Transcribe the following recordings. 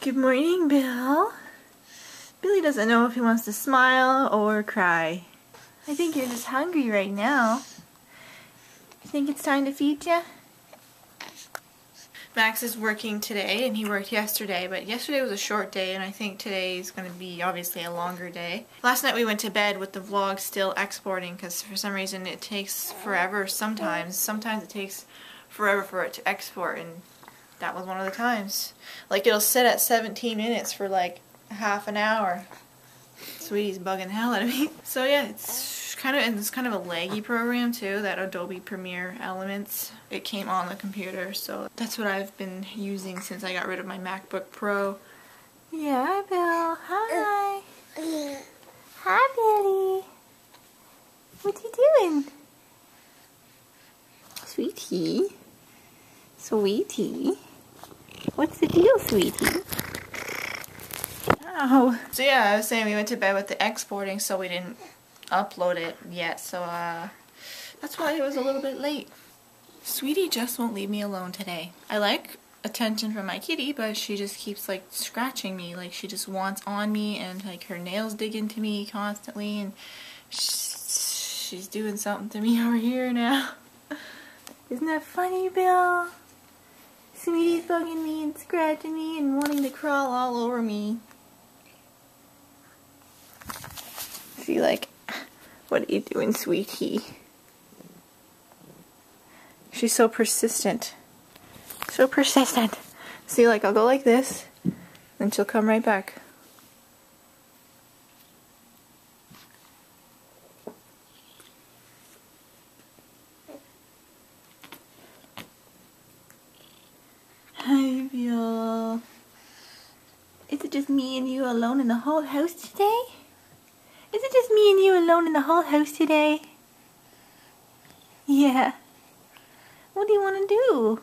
Good morning, Bill. Billy doesn't know if he wants to smile or cry. I think you're just hungry right now. You think it's time to feed you? Max is working today, and he worked yesterday, but yesterday was a short day, and I think today is going to be obviously a longer day. Last night we went to bed with the vlog still exporting because for some reason it takes forever sometimes. Sometimes it takes forever for it to export, and that was one of the times. Like, it'll sit at 17 minutes for like half an hour. Sweetie's bugging the hell out of me. So yeah, it's kind of a laggy program too, that Adobe Premiere Elements. It came on the computer, so that's what I've been using since I got rid of my MacBook Pro. Yeah, Bill. Hi. Hi, Billy. What you doing? Sweetie. Sweetie. What's the deal, sweetie? Oh. So yeah, I was saying we went to bed with the exporting, so we didn't upload it yet, so that's why it was a little bit late. Sweetie just won't leave me alone today. I like attention from my kitty, but she just keeps like scratching me, like she just wants on me, and like her nails dig into me constantly, and she's doing something to me over here now. Isn't that funny, Bill? Sweetie's bugging me and scratching me and wanting to crawl all over me. See, like, what are you doing, sweetie? She's so persistent. So persistent. See, like, I'll go like this, then she'll come right back. Hi, Bill. Is it just me and you alone in the whole house today? Is it just me and you alone in the whole house today? Yeah. What do you want to do?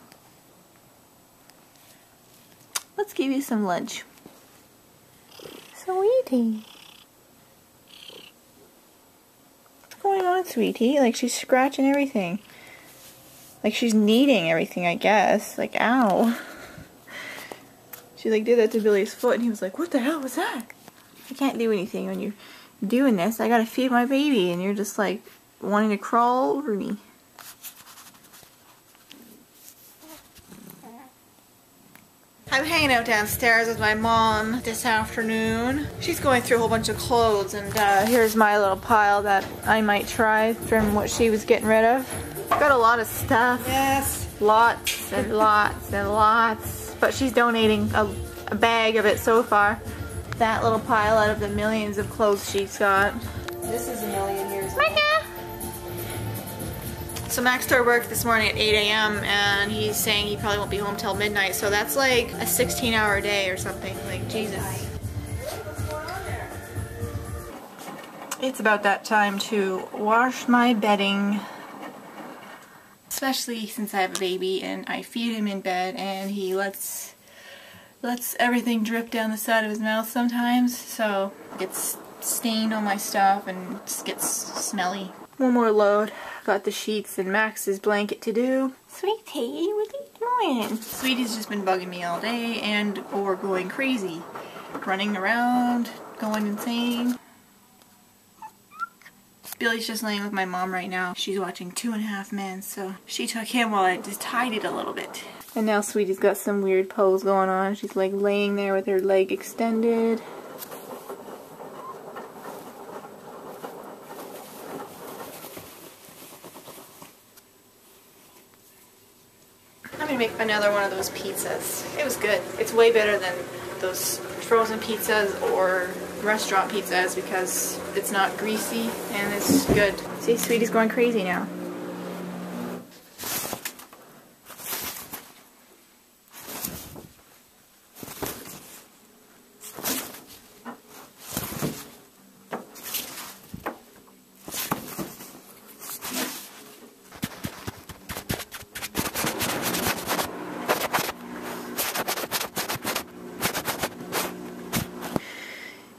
Let's give you some lunch. Sweetie. What's going on, sweetie? Like, she's scratching everything. Like, she's kneading everything, I guess. Like, ow. She, like, did that to Billy's foot, and he was like, what the hell was that? I can't do anything when you're doing this. I gotta feed my baby, and you're just, like, wanting to crawl over me. I'm hanging out downstairs with my mom this afternoon. She's going through a whole bunch of clothes, and here's my little pile that I might try from what she was getting rid of. Got a lot of stuff. Yes. Lots and lots and lots. But she's donating a bag of it so far. That little pile out of the millions of clothes she's got. This is a million years old. Micah! So Max started work this morning at 8 a.m. and he's saying he probably won't be home till midnight. So that's like a 16-hour day or something. Like, Jesus. It's about that time to wash my bedding. Especially since I have a baby and I feed him in bed and he lets everything drip down the side of his mouth sometimes, so it gets stained on my stuff and just gets smelly. One more load. Got the sheets and Max's blanket to do. Sweetie, what are you doing? Sweetie's just been bugging me all day and or going crazy. Running around, going insane. Billy's just laying with my mom right now. She's watching 2.5 Men, so she took him while I just tidied a little bit. And now Sweetie's got some weird pose going on. She's like laying there with her leg extended. I'm gonna make another one of those pizzas. It was good. It's way better than those frozen pizzas or restaurant pizzas because it's not greasy and it's good. See, Sweetie's going crazy now.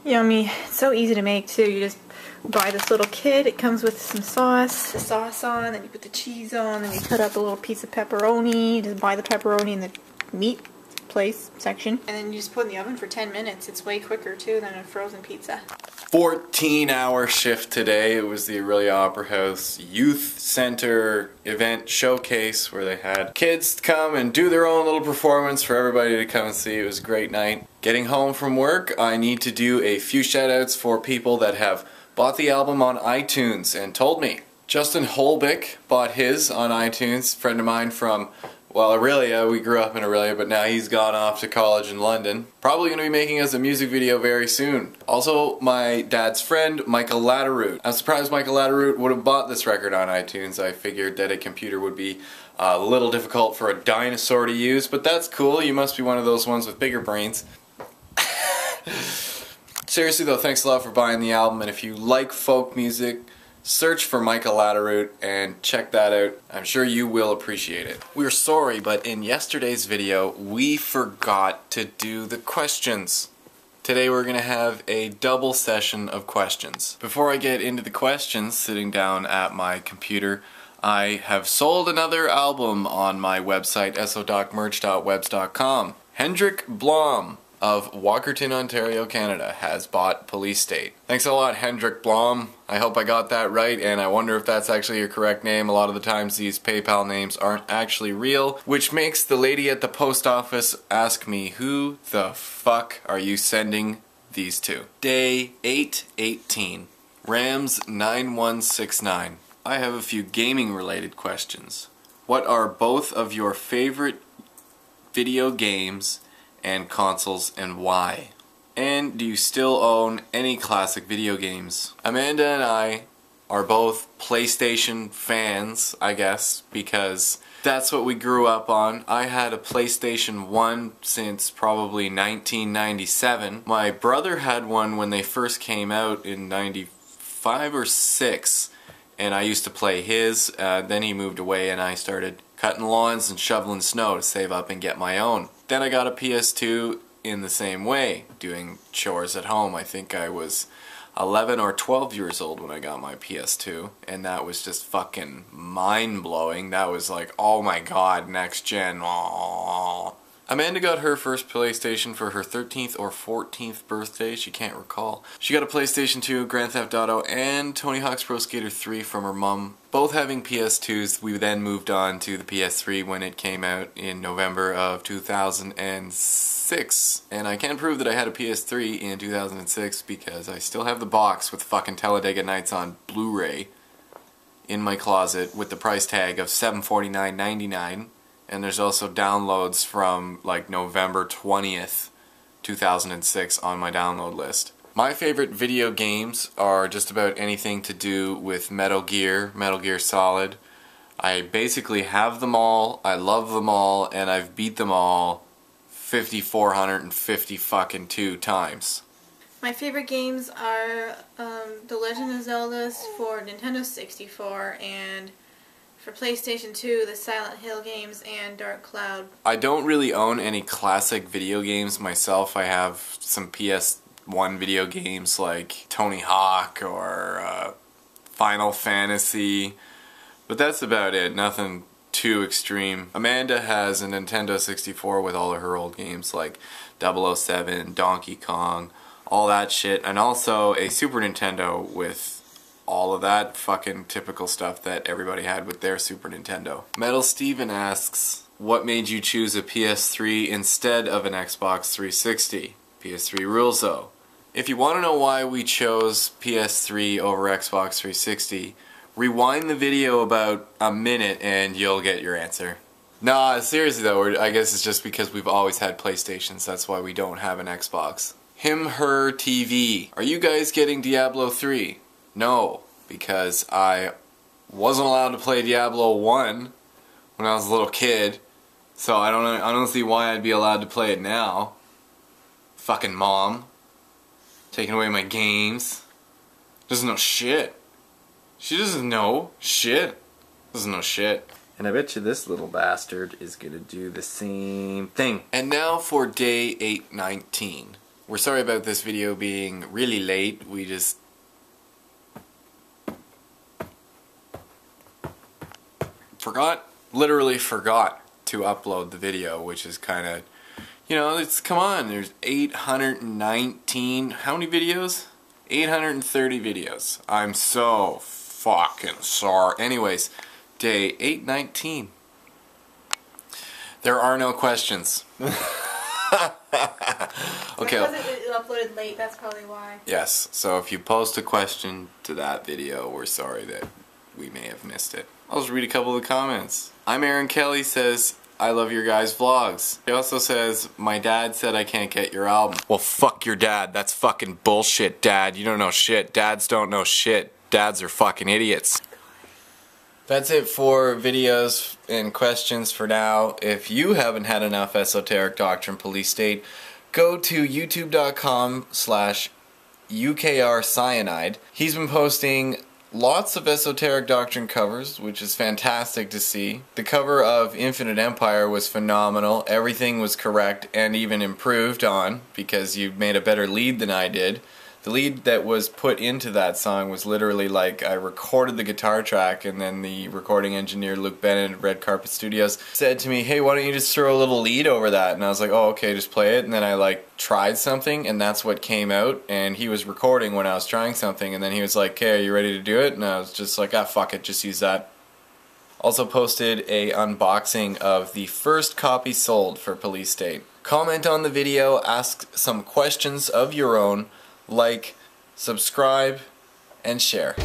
Yummy. It's so easy to make too. You just buy this little kit. It comes with some sauce. The sauce on, then you put the cheese on, then you cut up a little piece of pepperoni. You just buy the pepperoni and the meat place section. And then you just put in the oven for 10 minutes. It's way quicker too than a frozen pizza. 14-hour shift today. It was the Aurelia Opera House Youth Center event showcase where they had kids come and do their own little performance for everybody to come and see. It was a great night. Getting home from work, I need to do a few shout outs for people that have bought the album on iTunes and told me. Justin Holbick bought his on iTunes, friend of mine from, well, Aurelia. We grew up in Aurelia, but now he's gone off to college in London. Probably going to be making us a music video very soon. Also, my dad's friend, Michael Latteroot. I'm surprised Michael Latteroot would have bought this record on iTunes. I figured that a computer would be a little difficult for a dinosaur to use, but that's cool. You must be one of those ones with bigger brains. Seriously though, thanks a lot for buying the album, and if you like folk music, search for Michael Latteroot and check that out. I'm sure you will appreciate it. We're sorry, but in yesterday's video, we forgot to do the questions. Today we're going to have a double session of questions. Before I get into the questions, sitting down at my computer, I have sold another album on my website, so.merch.webs.com. Hendrik Blom of Walkerton, Ontario, Canada, has bought Police State. Thanks a lot, Hendrik Blom. I hope I got that right, and I wonder if that's actually your correct name. A lot of the times these PayPal names aren't actually real, which makes the lady at the post office ask me, who the fuck are you sending these to? Day 818, Rams 9169. I have a few gaming related questions. What are both of your favorite video games and consoles, and why? And do you still own any classic video games? Amanda and I are both PlayStation fans, I guess, because that's what we grew up on. I had a PlayStation 1 since probably 1997. My brother had one when they first came out in 95 or 6, and I used to play his. Then he moved away and I started cutting lawns and shoveling snow to save up and get my own. Then I got a PS2 in the same way, doing chores at home. I think I was 11 or 12 years old when I got my PS2, and that was just fucking mind-blowing. That was like, oh my god, next gen. Aww. Amanda got her first PlayStation for her 13th or 14th birthday, she can't recall. She got a PlayStation 2, Grand Theft Auto, and Tony Hawk's Pro Skater 3 from her mum. Both having PS2s, we then moved on to the PS3 when it came out in November of 2006. And I can prove that I had a PS3 in 2006 because I still have the box with fucking Talladega Nights on Blu-ray in my closet with the price tag of $749.99. And there's also downloads from like November 20th, 2006 on my download list. My favorite video games are just about anything to do with Metal Gear Solid. I basically have them all, I love them all, and I've beat them all 5,450 fucking 2 times. My favorite games are The Legend of Zelda for Nintendo 64 and for PlayStation 2, the Silent Hill games and Dark Cloud. I don't really own any classic video games myself. I have some PS1 video games like Tony Hawk or Final Fantasy, but that's about it. Nothing too extreme. Amanda has a Nintendo 64 with all of her old games like 007, Donkey Kong, all that shit, and also a Super Nintendo with all of that fucking typical stuff that everybody had with their Super Nintendo. Metal Steven asks, what made you choose a PS3 instead of an Xbox 360? PS3 rules though. If you want to know why we chose PS3 over Xbox 360, rewind the video about a minute and you'll get your answer. Nah, seriously though, I guess it's just because we've always had PlayStations, that's why we don't have an Xbox. Him, Her, TV. Are you guys getting Diablo 3? No, because I wasn't allowed to play Diablo 1 when I was a little kid, so I don't see why I'd be allowed to play it now. Fucking mom. Taking away my games. Doesn't know shit. She doesn't know shit. Doesn't know shit. And I bet you this little bastard is gonna do the same thing. And now for day 819. We're sorry about this video being really late. We just literally forgot to upload the video, which is kind of You know, come on, there's 819, how many videos? 830 videos. I'm so fucking sorry. Anyways, day 819. There are no questions. Okay. Because it uploaded late, that's probably why. Yes, so if you post a question to that video, we're sorry that we may have missed it. I'll just read a couple of the comments. I'm Aaron Kelly says, I love your guys' vlogs. He also says, my dad said I can't get your album. Well, fuck your dad. That's fucking bullshit, Dad. You don't know shit. Dads don't know shit. Dads are fucking idiots. That's it for videos and questions for now. If you haven't had enough Esoteric Doctrine Police State, go to youtube.com/UKRCyanide. He's been posting lots of Esoteric Doctrine covers, which is fantastic to see. The cover of Infinite Empire was phenomenal. Everything was correct and even improved on because you made a better lead than I did. The lead that was put into that song was literally like I recorded the guitar track and then the recording engineer Luke Bennett at Red Carpet Studios said to me, hey, why don't you just throw a little lead over that? And I was like, oh, okay, just play it. And then I like tried something and that's what came out. And he was recording when I was trying something and then he was like, okay, are you ready to do it? And I was just like, ah, fuck it, just use that. Also posted a unboxing of the first copy sold for Police State. Comment on the video, ask some questions of your own, like, subscribe, and share.